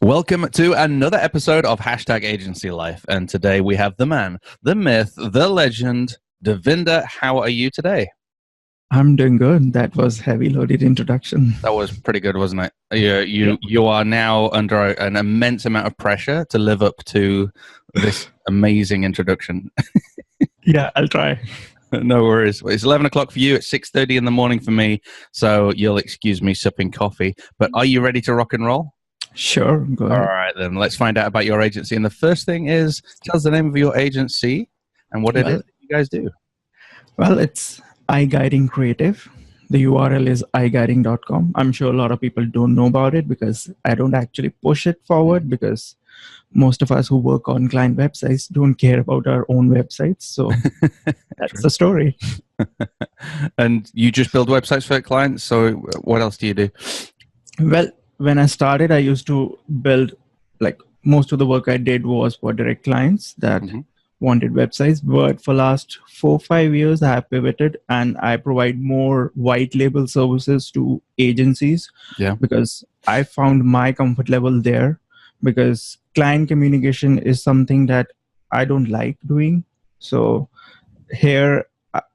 Welcome to another episode of Hashtag Agency Life. And today we have the man, the myth, the legend, Davinder. How are you today? I'm doing good. That was heavy loaded introduction. That was pretty good, wasn't it? You are now under an immense amount of pressure to live up to this amazing introduction. Yeah, I'll try. No worries. It's 11 o'clock for you. It's 6:30 in the morning for me. So you'll excuse me sipping coffee. But are you ready to rock and roll? Sure, go ahead. All right, then let's find out about your agency. And the first thing is, tell us the name of your agency and what it is that you guys do. Well, it's iGuiding Creative. The URL is iGuiding.com. I'm sure a lot of people don't know about it because I don't actually push it forward because most of us who work on client websites don't care about our own websites. So that's the story. And you just build websites for clients. So what else do you do? Well, when I started, I used to build, like most of the work I did was for direct clients that wanted websites. But for last 4-5 years, I have pivoted and I provide more white label services to agencies because I found my comfort level there, because client communication is something that I don't like doing. So here,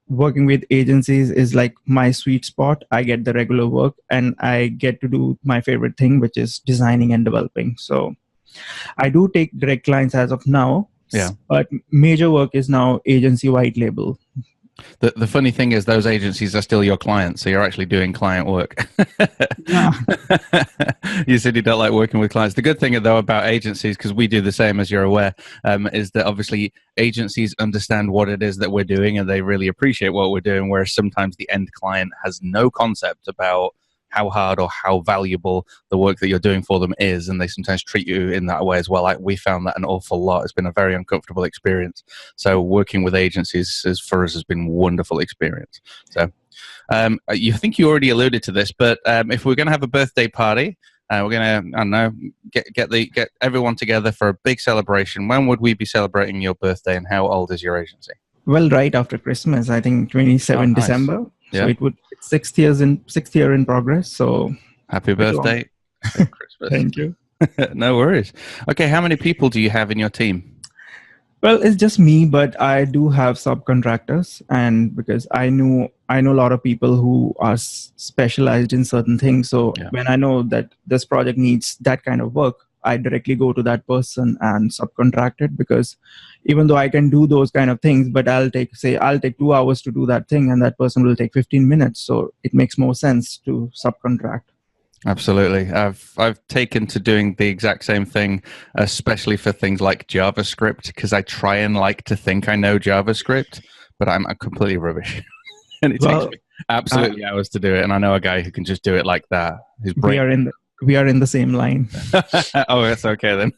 working with agencies is like my sweet spot. I get the regular work and I get to do my favorite thing, which is designing and developing. So I do take direct clients as of now, but major work is now agency white label. The funny thing is those agencies are still your clients, so you're actually doing client work. You said you don't like working with clients. The good thing, though, about agencies, because we do the same as you're aware, is that obviously agencies understand what it is that we're doing and they really appreciate what we're doing, whereas sometimes the end client has no concept about how hard or how valuable the work that you're doing for them is, and they sometimes treat you in that way as well. We found that an awful lot. It's been a very uncomfortable experience. So working with agencies for us has been a wonderful experience. So you think you already alluded to this, but if we're going to have a birthday party, we're going to, I don't know, get everyone together for a big celebration. When would we be celebrating your birthday, and how old is your agency? Well, right after Christmas, I think 27 December. So it would 6th year in progress. So happy birthday. Christmas. Thank you. No worries. Okay, how many people do you have in your team? Well, it's just me, but I do have subcontractors, and because I know a lot of people who are specialized in certain things. So when I know that this project needs that kind of work, I directly go to that person and subcontract it, because even though I can do those kind of things, but I'll take 2 hours to do that thing and that person will take 15 minutes. So it makes more sense to subcontract. Absolutely. I've taken to doing the exact same thing, especially for things like JavaScript, because I try and like to think I know JavaScript, but I'm completely rubbish. And it takes me absolutely hours to do it. And I know a guy who can just do it like that. We are in the same line. Oh, that's okay then.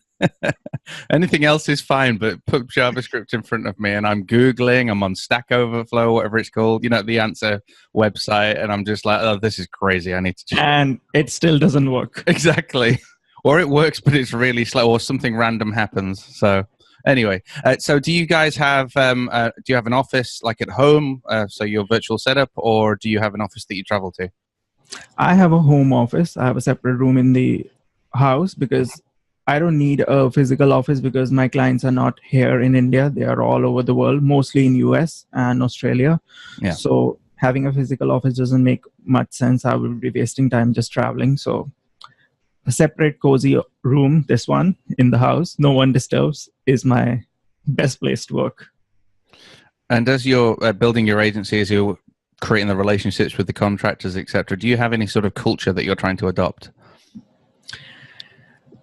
Anything else is fine, but put JavaScript in front of me and I'm Googling, I'm on Stack Overflow, whatever it's called, the answer website, and I'm just like, oh, this is crazy. I need to change. And it still doesn't work. Exactly. Or it works, but it's really slow, or something random happens. So anyway, so do you guys have, do you have an office like at home, so your virtual setup, or do you have an office that you travel to? I have a home office. I have a separate room in the house because I don't need a physical office, because my clients are not here in India. They are all over the world, mostly in US and Australia. So having a physical office doesn't make much sense. I will be wasting time just traveling. So a separate cozy room, this one in the house, no one disturbs, is my best place to work. And as you're building your agency, as you're creating the relationships with the contractors, etc., do you have any sort of culture that you're trying to adopt?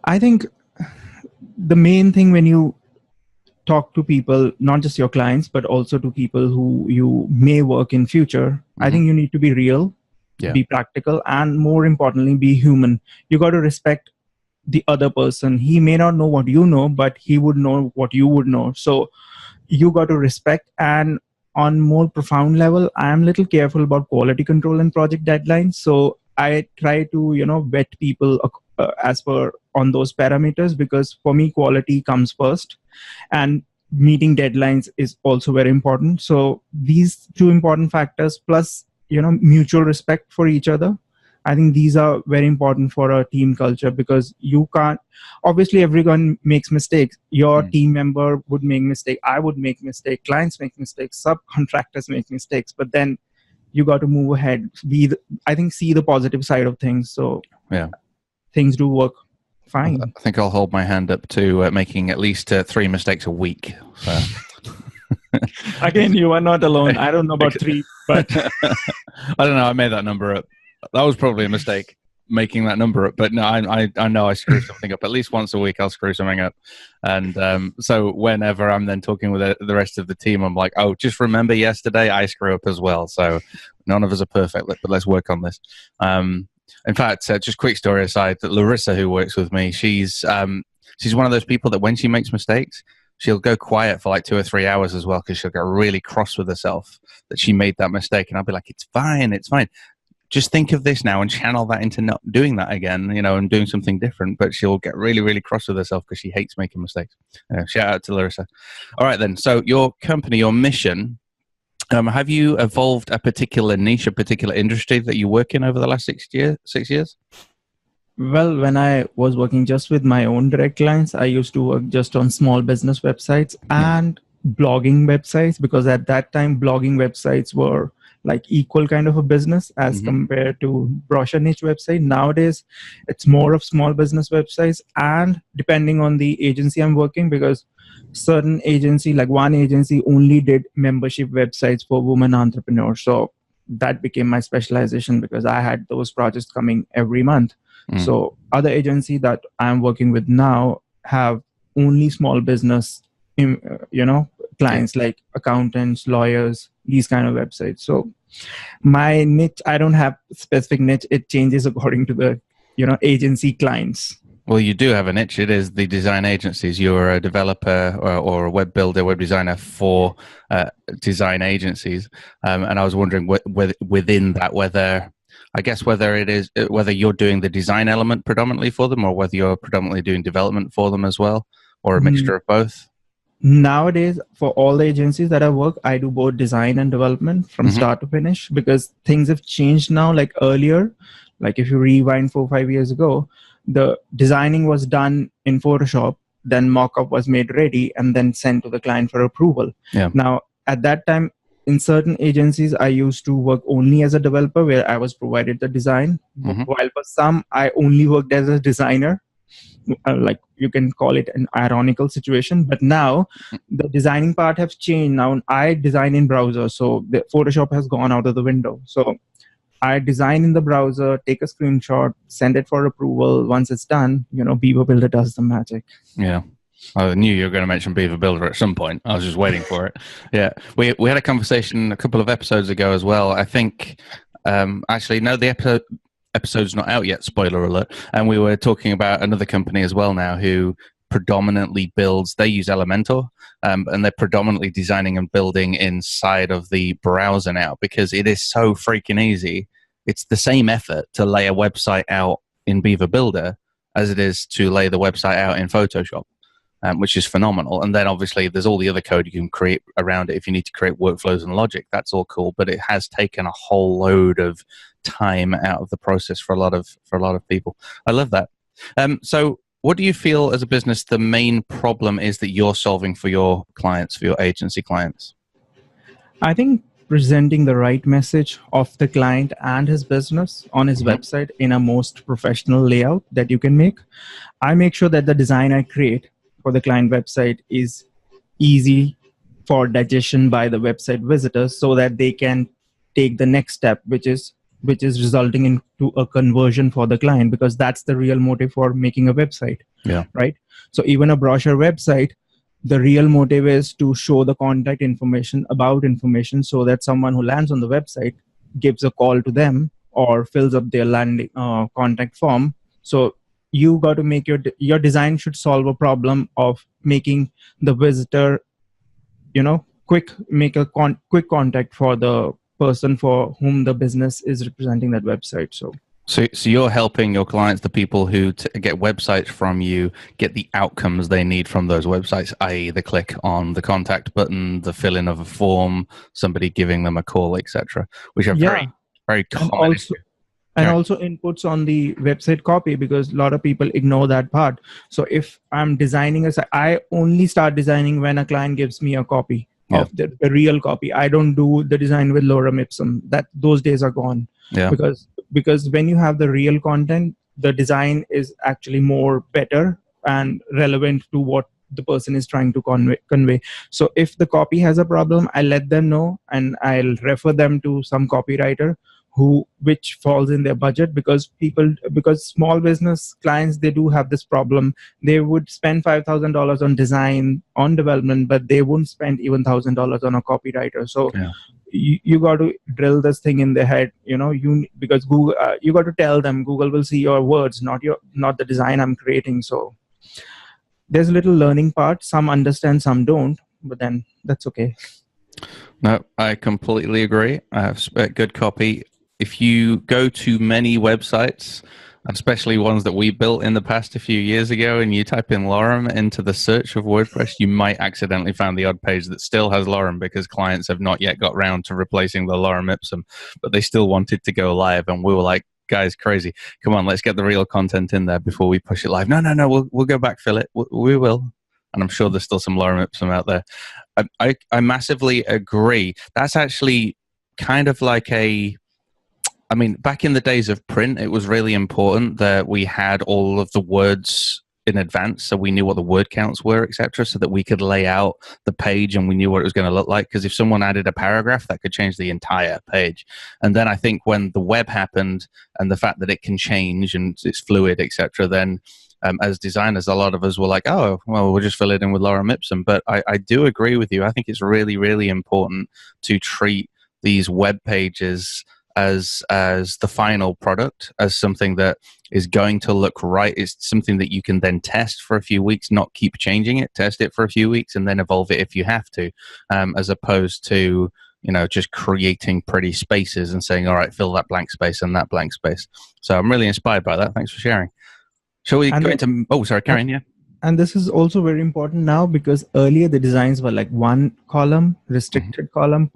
I think the main thing when you talk to people, not just your clients, but also to people who you may work in future, I think you need to be real, be practical, and more importantly, be human. You got to respect the other person. He may not know what you know, but he would know what you would know. So you got to respect. And on more profound level, I am a little careful about quality control and project deadlines. So I try to, vet people as per on those parameters, because for me, quality comes first and meeting deadlines is also very important. So these two important factors, plus, mutual respect for each other, I think these are very important for a team culture, because you can't, obviously everyone makes mistakes. Your team member would make mistake. I would make mistake. Clients make mistakes. Subcontractors make mistakes. But then you got to move ahead. I think, see the positive side of things. So yeah, things do work fine. I think I'll hold my hand up to making at least 3 mistakes a week. So. Again, you are not alone. I don't know about 3, but I don't know. I made that number up. That was probably a mistake, making that number up. But no, I know I screw something up. At least once a week, I'll screw something up. And so whenever I'm then talking with the rest of the team, I'm like, oh, just remember yesterday I screw up as well. So none of us are perfect, but let's work on this. In fact, just quick story aside, that Larissa, who works with me, she's one of those people that when she makes mistakes, she'll go quiet for like 2 or 3 hours as well, because she'll get really cross with herself that she made that mistake. And I'll be like, it's fine. Just think of this now and channel that into not doing that again, and doing something different. But she'll get really, really cross with herself because she hates making mistakes. Shout out to Larissa. All right, then. So your company, your mission, have you evolved a particular niche, a particular industry that you work in over the last 6 years? Well, when I was working just with my own direct clients, I used to work just on small business websites and blogging websites, because at that time, blogging websites were like equal kind of a business as compared to brochure niche website. Nowadays, it's more of small business websites, and depending on the agency I'm working, because certain agency, like one agency only did membership websites for women entrepreneurs. So that became my specialization, because I had those projects coming every month. So other agency that I'm working with now have only small business, clients like accountants, lawyers, these kind of websites. So my niche, I don't have specific niche. It changes according to the, agency clients. Well, you do have a niche. It is the design agencies. You're a developer or a web builder, web designer for design agencies. And I was wondering within that, whether you're doing the design element predominantly for them, or whether you're predominantly doing development for them as well, or a mixture of both. Nowadays, for all the agencies that I work, I do both design and development from start to finish, because things have changed now. Like earlier, like if you rewind 4 or 5 years ago, the designing was done in Photoshop, then mock-up was made ready and then sent to the client for approval. Yeah. Now, at that time, in certain agencies, I used to work only as a developer, where I was provided the design, while for some, I only worked as a designer. Like you can call it an ironical situation, but now the designing part has changed. Now I design in browser, so the Photoshop has gone out of the window. So I design in the browser, take a screenshot, send it for approval. Once it's done, Beaver Builder does the magic. Yeah. I knew you were going to mention Beaver Builder at some point. I was just waiting for it. Yeah. We had a conversation a couple of episodes ago as well. I think, actually, no, the episode's not out yet, spoiler alert. And we were talking about another company as well now who predominantly builds, they use Elementor, and they're predominantly designing and building inside of the browser now, because it is so freaking easy. It's the same effort to lay a website out in Beaver Builder as it is to lay the website out in Photoshop, which is phenomenal. And then obviously there's all the other code you can create around it if you need to create workflows and logic. That's all cool, but it has taken a whole load of time out of the process for a lot of people. I love that. So what do you feel as a business the main problem is that you're solving for your clients, for your agency clients? I think presenting the right message of the client and his business on his website in a most professional layout that you can make. I make sure that the design I create for the client website is easy for digestion by the website visitors, so that they can take the next step, which is resulting into a conversion for the client, because that's the real motive for making a website. Yeah. Right. So even a brochure website, the real motive is to show the contact information, about information, so that someone who lands on the website gives a call to them or fills up their landing contact form. So you got to make your design should solve a problem of making the visitor, make a quick contact for the person for whom the business is representing that website. So you're helping your clients, the people who get websites from you, get the outcomes they need from those websites, i.e. the click on the contact button, the fill in of a form, somebody giving them a call, etc., which are very, very common. And Right. also inputs on the website copy, because a lot of people ignore that part. So if I'm designing I only start designing when a client gives me a copy Yeah. of the real copy. I don't do the design with lorem ipsum. That those days are gone. Yeah. Because when you have the real content, the design is actually more better and relevant to what the person is trying to convey. So if the copy has a problem, I let them know and I'll refer them to some copywriter which falls in their budget, because small business clients, they do have this problem. They would spend $5,000 on design, on development, but they won't spend even $1,000 on a copywriter. So Yeah. you got to drill this thing in their head, because Google, you got to tell them Google will see your words, not the design I'm creating. So there's a little learning part. Some understand, some don't, but then that's okay. No, I completely agree. I have good copy. If you go to many websites, especially ones that we built in the past a few years ago, and you type in lorem into the search of WordPress, you might accidentally find the odd page that still has lorem, because clients have not yet got round to replacing the lorem ipsum, but they still wanted to go live. And we were like, guys, crazy. Come on, let's get the real content in there before we push it live. No, we'll go backfill it. We will. And I'm sure there's still some lorem ipsum out there. I massively agree. That's actually kind of like back in the days of print, it was really important that we had all of the words in advance, so we knew what the word counts were, etc., so that we could lay out the page and we knew what it was going to look like. Because if someone added a paragraph, that could change the entire page. And then I think when the web happened and the fact that it can change and it's fluid, etc., then as designers, a lot of us were like, oh, well, we'll just fill it in with lorem ipsum. But I do agree with you. I think it's really, really important to treat these web pages as the final product, as something that is going to look right. It's something that you can then test for a few weeks, not keep changing it, test it for a few weeks and then evolve it if you have to, as opposed to just creating pretty spaces and saying, all right, fill that blank space and that blank space. So I'm really inspired by that. Thanks for sharing. Shall we go into... Oh, sorry, Karen, yeah. And this is also very important now, because earlier the designs were like one column, restricted column,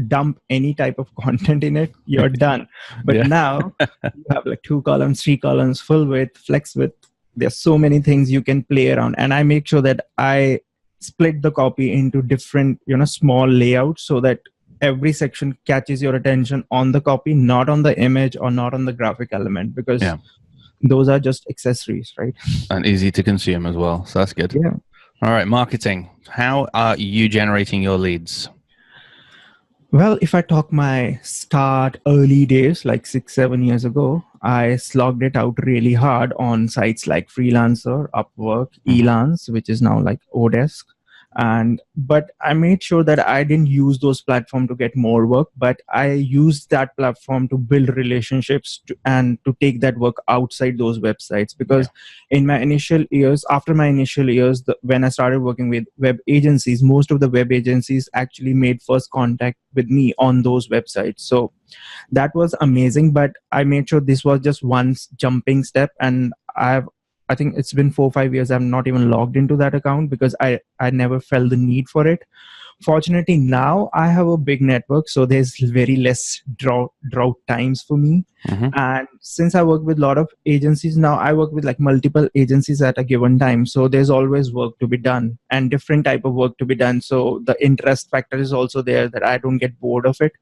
dump any type of content in it, you're done. But now you have like 2 columns, 3 columns, full width, flex width. There's so many things you can play around. And I make sure that I split the copy into different, small layouts, so that every section catches your attention on the copy, not on the image or not on the graphic element, because those are just accessories, right? And easy to consume as well. So that's good. Yeah. All right, marketing. How are you generating your leads? Well, if I talk my start early days, like 6-7 years ago, I slogged it out really hard on sites like Freelancer, Upwork, Elance, which is now like Odesk. But I made sure that I didn't use those platforms to get more work, but I used that platform to build relationships and to take that work outside those websites. Because in my initial years, when I started working with web agencies, most of the web agencies actually made first contact with me on those websites. So that was amazing, but I made sure this was just one jumping step, and I think it's been 4-5 years. I'm not even logged into that account because I never felt the need for it. Fortunately, now I have a big network, so there's very less drought times for me. And since I work with a lot of agencies now, I work with like multiple agencies at a given time. So there's always work to be done and different type of work to be done. So the interest factor is also there, that I don't get bored of it.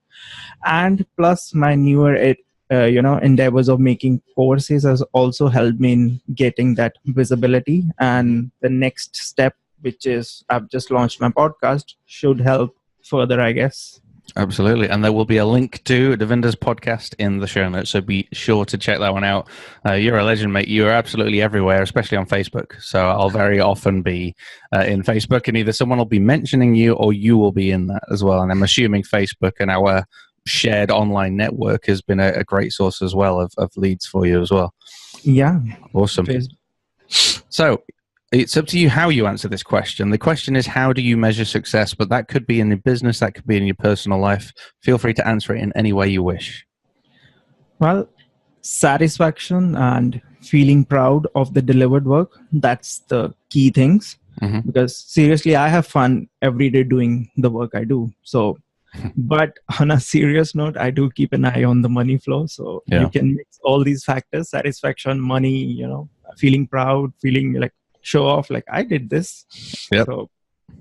And plus my newer endeavors of making courses has also helped me in getting that visibility. And the next step, which is I've just launched my podcast, should help further, I guess. Absolutely. And there will be a link to Davinder's podcast in the show notes, so be sure to check that one out. You're a legend, mate. You're absolutely everywhere, especially on Facebook. So I'll very often be in Facebook, and either someone will be mentioning you or you will be in that as well. And I'm assuming Facebook and our shared online network has been a great source as well of leads for you as well. Yeah. Awesome. So it's up to you how you answer this question. The question is, how do you measure success? But that could be in your business, that could be in your personal life. Feel free to answer it in any way you wish. Well, satisfaction and feeling proud of the delivered work, that's the key things. Because seriously, I have fun every day doing the work I do. So But on a serious note, I do keep an eye on the money flow. So you Yeah. can mix all these factors: satisfaction, money, feeling proud, feeling like show off, like I did this. Yep. So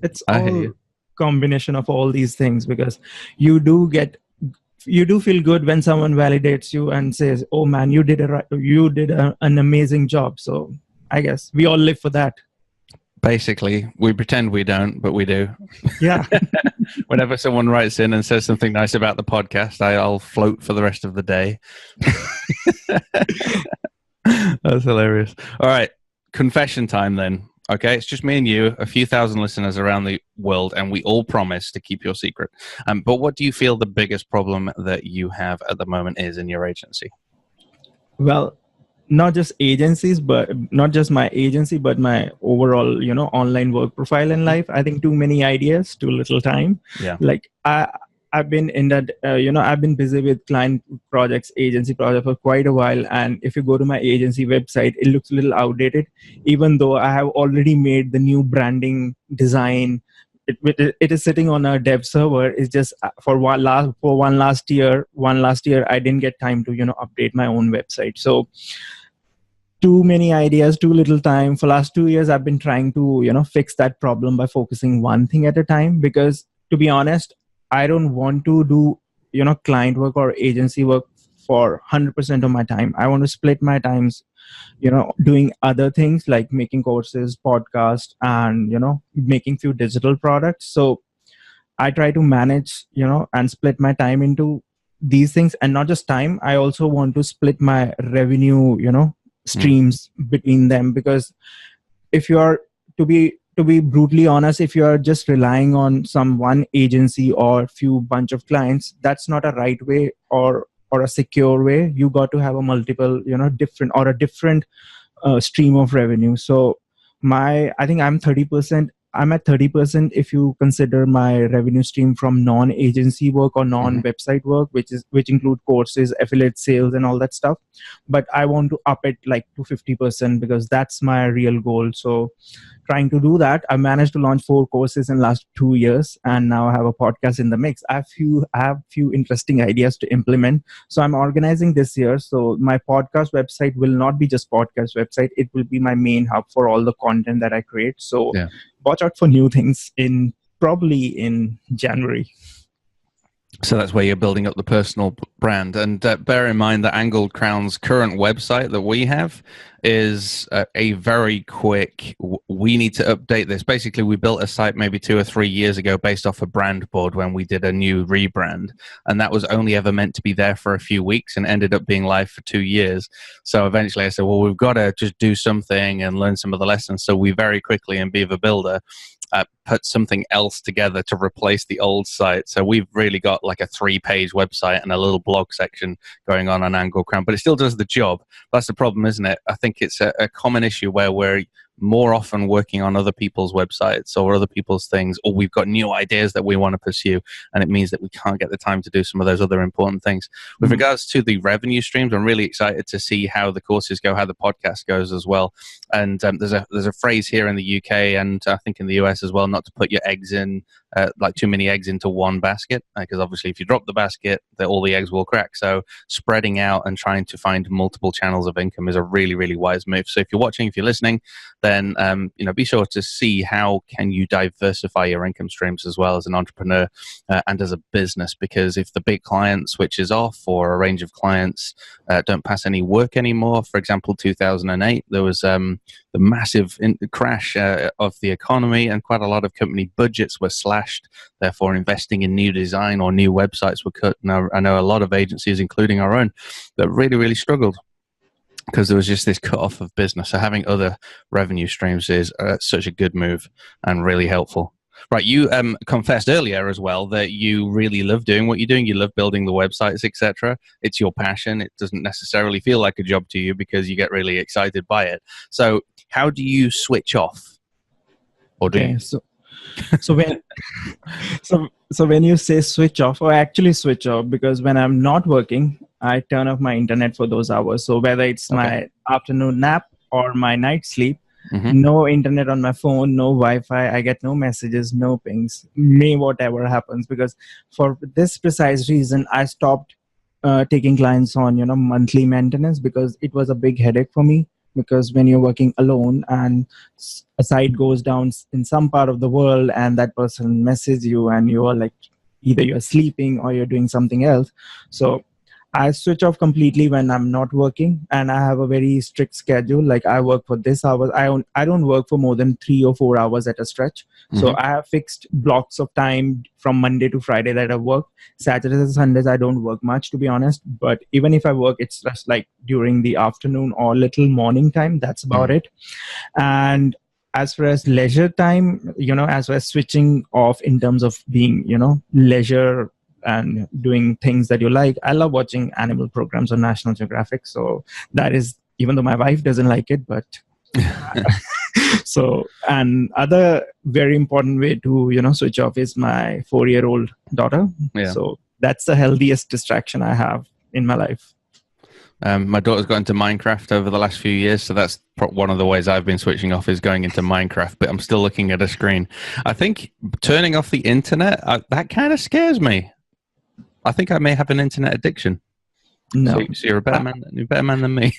it's I hear all you. combination of all these things, because you do feel good when someone validates you and says, "Oh man, you did an amazing job." So I guess we all live for that. Basically, we pretend we don't, but we do. Yeah. Whenever someone writes in and says something nice about the podcast, I'll float for the rest of the day. That's hilarious. All right, confession time then. Okay, it's just me and you, a few thousand listeners around the world, and we all promise to keep your secret. But what do you feel the biggest problem that you have at the moment is in your agency? Well, not just my agency, but my overall, online work profile in life. I think too many ideas, too little time. Yeah. Like I've been in that, I've been busy with client projects, agency projects for quite a while. And if you go to my agency website, it looks a little outdated, even though I have already made the new branding design. It is sitting on a dev server. It's just for one last year, I didn't get time to, update my own website. So too many ideas, too little time. For last 2 years, I've been trying to, fix that problem by focusing one thing at a time. Because to be honest, I don't want to do, client work or agency work for 100% of my time. I want to split my times, doing other things like making courses, podcasts, and, making few digital products. So I try to manage, and split my time into these things. And not just time, I also want to split my revenue, streams between them. Because if you are, to be brutally honest, if you are just relying on some one agency or few bunch of clients, that's not a right way or a secure way. You got to have a multiple, different stream of revenue. So I think I'm at 30% if you consider my revenue stream from non-agency work or non-website work, which include courses, affiliate sales, and all that stuff. But I want to up it like to 50%, because that's my real goal. So trying to do that, I managed to launch 4 courses in last 2 years, and now I have a podcast in the mix. I have few interesting ideas to implement. So I'm organizing this year. So my podcast website will not be just podcast website. It will be my main hub for all the content that I create. So watch out for new things probably in January. So that's where you're building up the personal brand. And bear in mind that Angled Crown's current website that we have is a very quick, we need to update this. Basically, we built a site maybe 2 or 3 years ago based off a brand board when we did a new rebrand. And that was only ever meant to be there for a few weeks and ended up being live for 2 years. So eventually I said, well, we've got to just do something and learn some of the lessons. So we very quickly in Beaver Builder put something else together to replace the old site. So we've really got like a 3-page website and a little blog section going on Angled Crown, but it still does the job. That's the problem, isn't it? I think it's a common issue where we're more often working on other people's websites or other people's things, or we've got new ideas that we want to pursue, and it means that we can't get the time to do some of those other important things. With regards to the revenue streams, I'm really excited to see how the courses go, how the podcast goes as well. And there's a phrase here in the UK and I think in the US as well, not to put your eggs in like too many eggs into one basket, because obviously if you drop the basket, all the eggs will crack. So spreading out and trying to find multiple channels of income is a really, really wise move. So if you're watching, if you're listening, then be sure to see how can you diversify your income streams as well as an entrepreneur and as a business. Because if the big client switches off or a range of clients don't pass any work anymore, for example, 2008, there was the massive crash of the economy, and quite a lot of company budgets were slashed. Therefore, investing in new design or new websites were cut. Now, I know a lot of agencies, including our own, that really, really struggled because there was just this cut off of business. So having other revenue streams is such a good move and really helpful. Right, you confessed earlier as well that you really love doing what you're doing. You love building the websites, etc. It's your passion. It doesn't necessarily feel like a job to you because you get really excited by it. So how do you switch off? Or do you? So when you say switch off, or actually switch off, because when I'm not working, I turn off my internet for those hours. So whether it's my afternoon nap or my night sleep, No internet on my phone, no Wi-Fi. I get no messages, no pings, may whatever happens. Because for this precise reason, I stopped taking clients on monthly maintenance, because it was a big headache for me. Because when you're working alone and a site goes down in some part of the world and that person messages you and you are like, either you're sleeping or you're doing something else. So I switch off completely when I'm not working, and I have a very strict schedule. Like, I work for this hours. I don't work for more than 3 or 4 hours at a stretch. So I have fixed blocks of time from Monday to Friday that I work. Saturdays and Sundays I don't work much, to be honest. But even if I work, it's just like during the afternoon or little morning time. That's about it. And as far as leisure time, as far as switching off in terms of being, leisure and doing things that you like, I love watching animal programs on National Geographic. So that is, even though my wife doesn't like it, but so, and other very important way to switch off is my 4-year-old daughter. So that's the healthiest distraction I have in my life. My daughter's got into Minecraft over the last few years, so that's one of the ways I've been switching off, is going into Minecraft, but I'm still looking at a screen. I think turning off the internet, that kind of scares me. I think I may have an internet addiction. No. So you're a better man than me.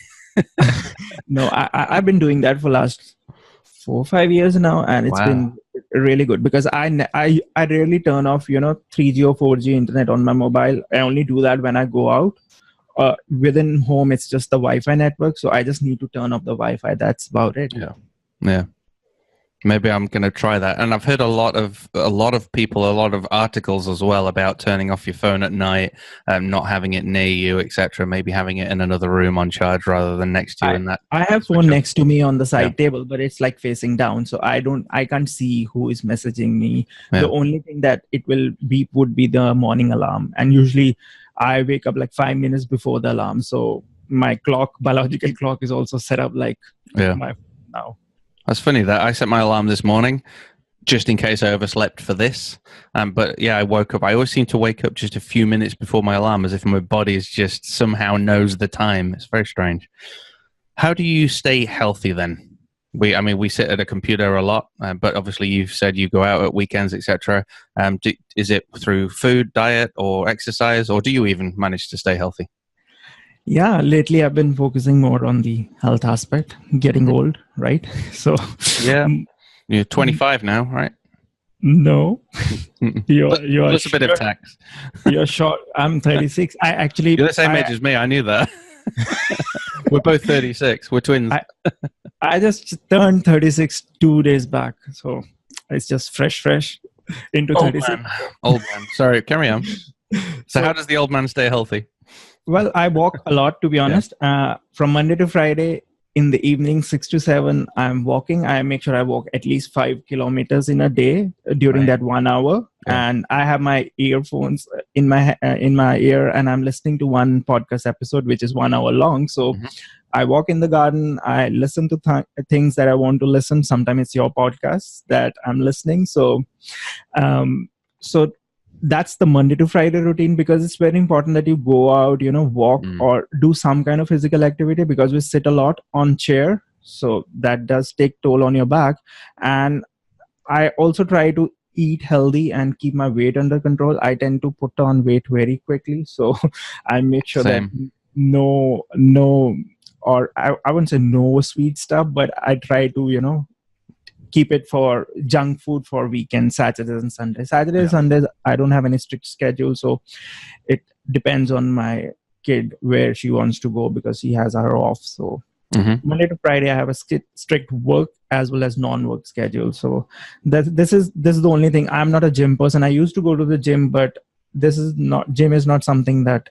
No, I've been doing that for last 4 or 5 years now, and it's been really good, because I rarely turn off 3G or 4G internet on my mobile. I only do that when I go out. Within home, it's just the Wi-Fi network, so I just need to turn off the Wi-Fi. That's about it. Yeah. Maybe I'm going to try that. And I've heard a lot of people, a lot of articles as well about turning off your phone at night, not having it near you, etc. Maybe having it in another room on charge rather than next to you. I have phone next to me on the side table, but it's like facing down, so I can't see who is messaging me. The only thing that it will beep would be the morning alarm, and usually I wake up like 5 minutes before the alarm. So my biological clock is also set up like my now. That's funny that I set my alarm this morning just in case I overslept for this. But yeah, I woke up. I always seem to wake up just a few minutes before my alarm, as if my body is just somehow knows the time. It's very strange. How do you stay healthy then? We sit at a computer a lot, but obviously you've said you go out at weekends, etc. Is it through food, diet, or exercise, or do you even manage to stay healthy? Yeah, lately I've been focusing more on the health aspect. Getting old, right? So you're 25 now, right? No, you're Plus a bit of tax. You're short. I'm 36. You're the same age as me. I knew that. We're both 36. We're twins. I just turned 36 2 days back, so it's just fresh into 36. Old man. Sorry, carry on. So how does the old man stay healthy? Well, I walk a lot, to be honest. From Monday to Friday, in the evening, 6 to 7, I'm walking. I make sure I walk at least 5 kilometers in a day during that 1 hour. And I have my earphones in my ear, and I'm listening to one podcast episode, which is 1 hour long. So I walk in the garden. I listen to things that I want to listen. Sometimes it's your podcast that I'm listening. So that's the Monday to Friday routine, because it's very important that you go out, walk or do some kind of physical activity, because we sit a lot on chair. So that does take toll on your back. And I also try to eat healthy and keep my weight under control. I tend to put on weight very quickly. So I make sure that I wouldn't say no sweet stuff, but I try to, keep it for junk food for weekends, Saturdays and Sundays. Sundays, I don't have any strict schedule. So it depends on my kid where she wants to go, because she has her off. So Monday to Friday, I have a strict work as well as non-work schedule. So this is the only thing. I'm not a gym person. I used to go to the gym, but gym is not something that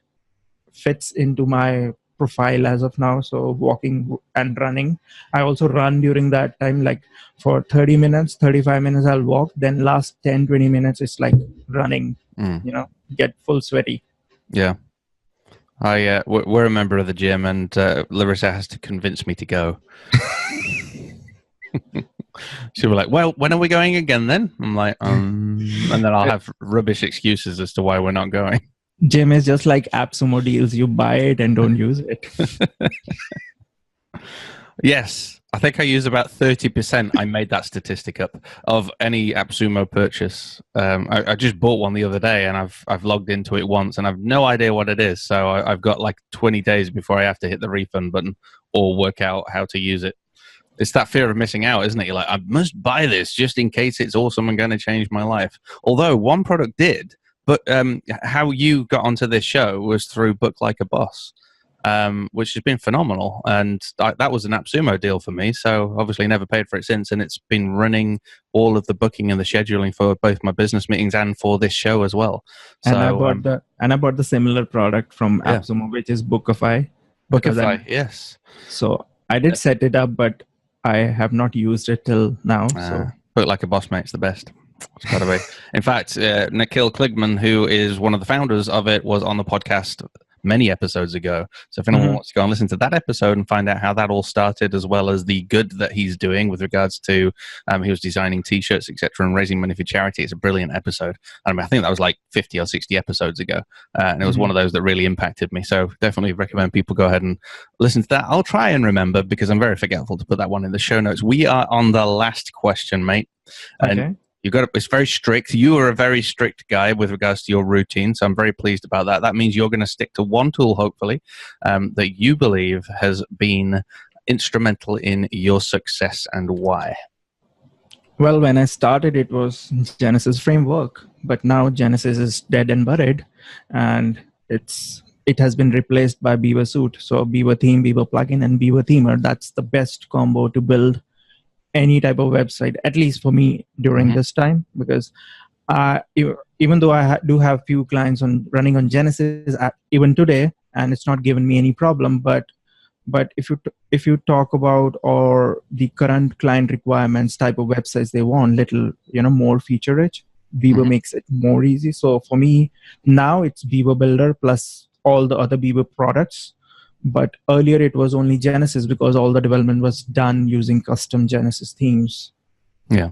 fits into my profile as of now. So walking and running, I also run during that time, like for 30 minutes, 35 minutes I'll walk, then last 10-20 minutes it's like running, get full sweaty. We're a member of the gym, and Larissa has to convince me to go. She'll be like, well, when are we going again then? I'm like, and then I'll have rubbish excuses as to why we're not going. Gym is just like AppSumo deals. You buy it and don't use it. Yes. I think I use about 30%. I made that statistic up of any AppSumo purchase. I just bought one the other day, and I've logged into it once, and I've no idea what it is. So I've got like 20 days before I have to hit the refund button or work out how to use it. It's that fear of missing out, isn't it? You're like, I must buy this just in case it's awesome and going to change my life. Although one product did, but how you got onto this show was through Book Like a Boss. Which has been phenomenal, and that was an AppSumo deal for me. So obviously, never paid for it since, and it's been running all of the booking and the scheduling for both my business meetings and for this show as well. And so, I bought the similar product from AppSumo, which is Bookify. Bookify, yes. So I did set it up, but I have not used it till now. So Book Like a Boss, mate, it's the best. It's got to be. In fact, Nikhil Kligman, who is one of the founders of it, was on the podcast many episodes ago. So if anyone wants to go and listen to that episode and find out how that all started, as well as the good that he's doing with regards to he was designing t-shirts, etc., and raising money for charity, it's a brilliant episode. I think that was like 50 or 60 episodes ago, and it was one of those that really impacted me. So definitely recommend people go ahead and listen to that. I'll try and remember, because I'm very forgetful, to put that one in the show notes. We are on the last question, mate. Okay. It's very strict. You are a very strict guy with regards to your routine, so I'm very pleased about that. That means you're going to stick to one tool, hopefully, that you believe has been instrumental in your success, and why. Well, when I started, it was Genesis Framework, but now Genesis is dead and buried, and it has been replaced by Beaver Suite. So Beaver Theme, Beaver Plugin, and Beaver Themer. That's the best combo to build any type of website, at least for me during this time, because even though I do have few clients running on Genesis even today, and it's not given me any problem, but if you talk about or the current client requirements type of websites they want, little more feature rich, Beaver makes it more easy. So for me now it's Beaver Builder plus all the other Beaver products. But earlier it was only Genesis, because all the development was done using custom Genesis themes. Yeah,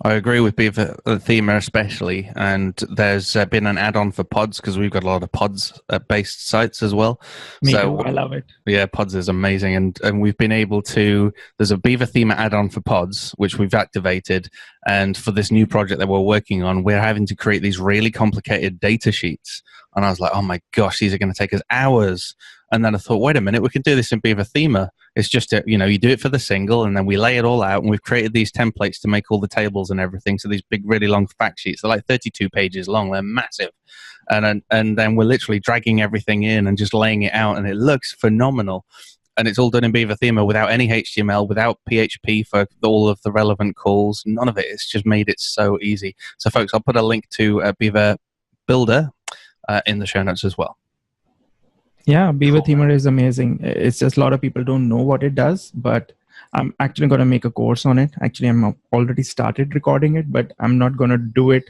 I agree with Beaver Themer especially, and there's been an add-on for Pods, because we've got a lot of Pods-based sites as well. Me too, I love it. Yeah, Pods is amazing, and we've been able to. There's a Beaver Themer add-on for Pods, which we've activated, and for this new project that we're working on, we're having to create these really complicated data sheets. And I was like, oh my gosh, these are going to take us hours. And then I thought, wait a minute, we can do this in Beaver Themer. It's just, you do it for the single, and then we lay it all out, and we've created these templates to make all the tables and everything. So these big, really long fact sheets, they're like 32 pages long. They're massive. And then we're literally dragging everything in and just laying it out, and it looks phenomenal. And it's all done in Beaver Themer without any HTML, without PHP for all of the relevant calls. None of it. It's just made it so easy. So, folks, I'll put a link to Beaver Builder in the show notes as well. Yeah, Beaver Themer is amazing. It's just a lot of people don't know what it does, but I'm actually going to make a course on it. Actually, I'm already started recording it, but I'm not going to do it,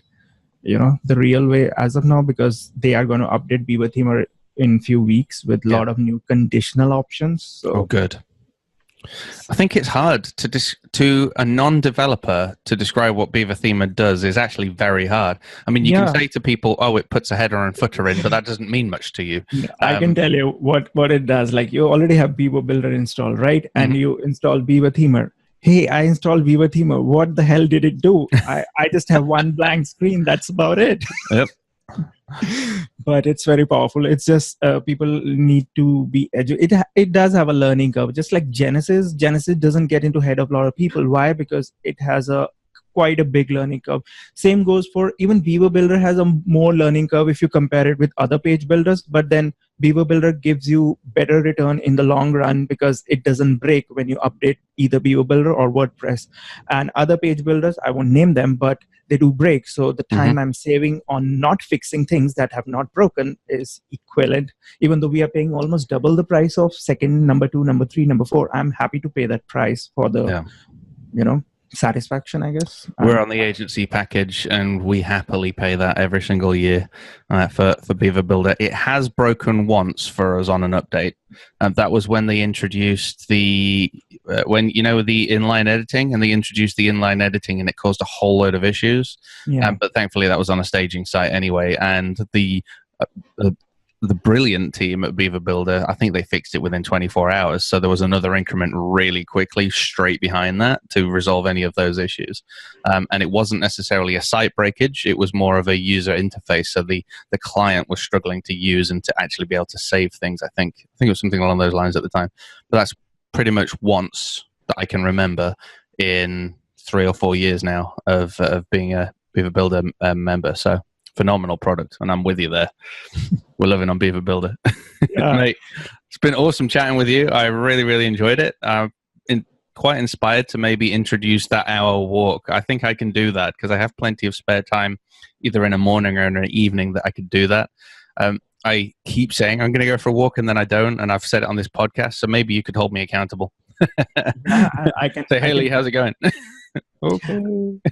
the real way as of now, because they are going to update Beaver Themer in few weeks with a lot of new conditional options. So. Oh, good. I think it's hard to a non-developer to describe what Beaver Themer does is actually very hard. I mean, you can say to people, "Oh, it puts a header and footer in," but that doesn't mean much to you. I can tell you what it does. Like, you already have Beaver Builder installed, right? And you install Beaver Themer. Hey, I installed Beaver Themer. What the hell did it do? I just have one blank screen. That's about it. Yep. But it's very powerful. It's just people need to be educated. It does have a learning curve, just like Genesis doesn't get into head of a lot of people. Why? Because it has quite a big learning curve. Same goes for even Beaver Builder has a more learning curve if you compare it with other page builders, but then Beaver Builder gives you better return in the long run because it doesn't break when you update either Beaver Builder or WordPress. And other page builders, I won't name them, but they do break. So the time I'm saving on not fixing things that have not broken is equivalent. Even though we are paying almost double the price of second, number 2, number 3, number 4, I'm happy to pay that price for the, satisfaction, I guess. We're on the agency package, and we happily pay that every single year for Beaver Builder. It has broken once for us on an update. That was when they introduced the inline editing, and they introduced the inline editing, and it caused a whole load of issues. But thankfully, that was on a staging site anyway, and the the brilliant team at Beaver Builder, I think they fixed it within 24 hours. So there was another increment really quickly straight behind that to resolve any of those issues. And it wasn't necessarily a site breakage. It was more of a user interface. So the client was struggling to use and to actually be able to save things. I think it was something along those lines at the time. But that's pretty much once that I can remember in 3 or 4 years now of being a Beaver Builder member. So phenomenal product, and I'm with you there. We're living on Beaver Builder. Yeah. Mate, it's been awesome chatting with you. I really, really enjoyed it. Quite inspired to maybe introduce that hour walk. I think I can do that because I have plenty of spare time, either in a morning or in an evening, that I could do that. I keep saying I'm going to go for a walk, and then I don't, and I've said it on this podcast, so maybe you could hold me accountable. Yeah, I can say, hey, Lee, how's it going? Okay.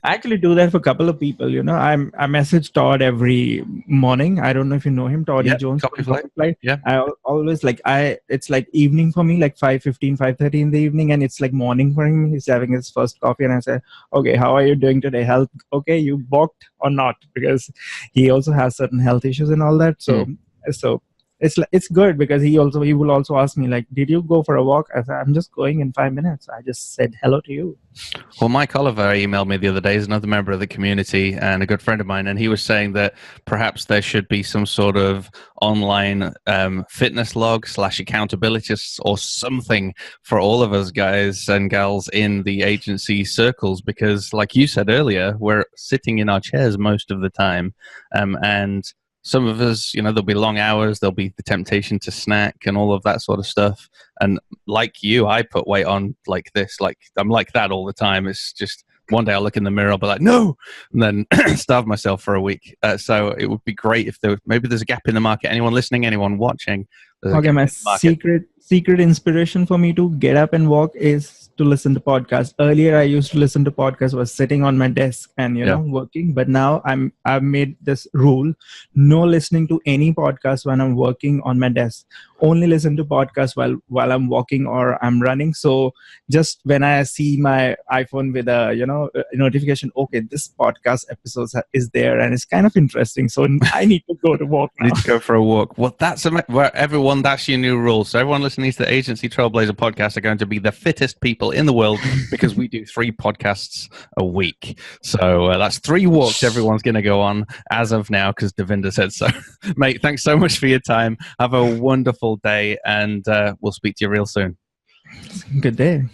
I actually do that for a couple of people. I message Todd every morning. I don't know if you know him, Todd Jones. Copyflight. Yeah. I always it's like evening for me, like 5:15, 5:30 in the evening, and it's like morning for him. He's having his first coffee, and I say, okay, how are you doing today? Health okay? You walked or not? Because he also has certain health issues and all that. So it's good because he will also ask me, like, did you go for a walk? I said, I'm just going in 5 minutes. I just said hello to you. Well, Mike Oliver emailed me the other day. He's another member of the community and a good friend of mine, and he was saying that perhaps there should be some sort of online fitness log / accountability or something for all of us guys and gals in the agency circles, because like you said earlier, we're sitting in our chairs most of the time, and some of us, there'll be long hours, there'll be the temptation to snack and all of that sort of stuff. And like you, I put weight on like this, like I'm like that all the time. It's just one day I'll look in the mirror, I'll be like, no, and then starve myself for a week. So it would be great if maybe there's a gap in the market. Anyone listening, anyone watching? Okay, my secret inspiration for me to get up and walk is to listen to podcasts. Earlier, I used to listen to podcasts, was sitting on my desk and working. But now I've made this rule: no listening to any podcast when I'm working on my desk. Only listen to podcasts while I'm walking or I'm running. So just when I see my iPhone with a a notification, okay, this podcast episode is there and it's kind of interesting. So I need to go to walk now. Need to go for a walk. Well, that's everyone. That's your new rule. So everyone listening to the Agency Trailblazer podcast are going to be the fittest people in the world because we do 3 podcasts a week. So that's 3 walks everyone's going to go on as of now because Davinder said so. Mate, thanks so much for your time. Have a wonderful day, and we'll speak to you real soon. Good day.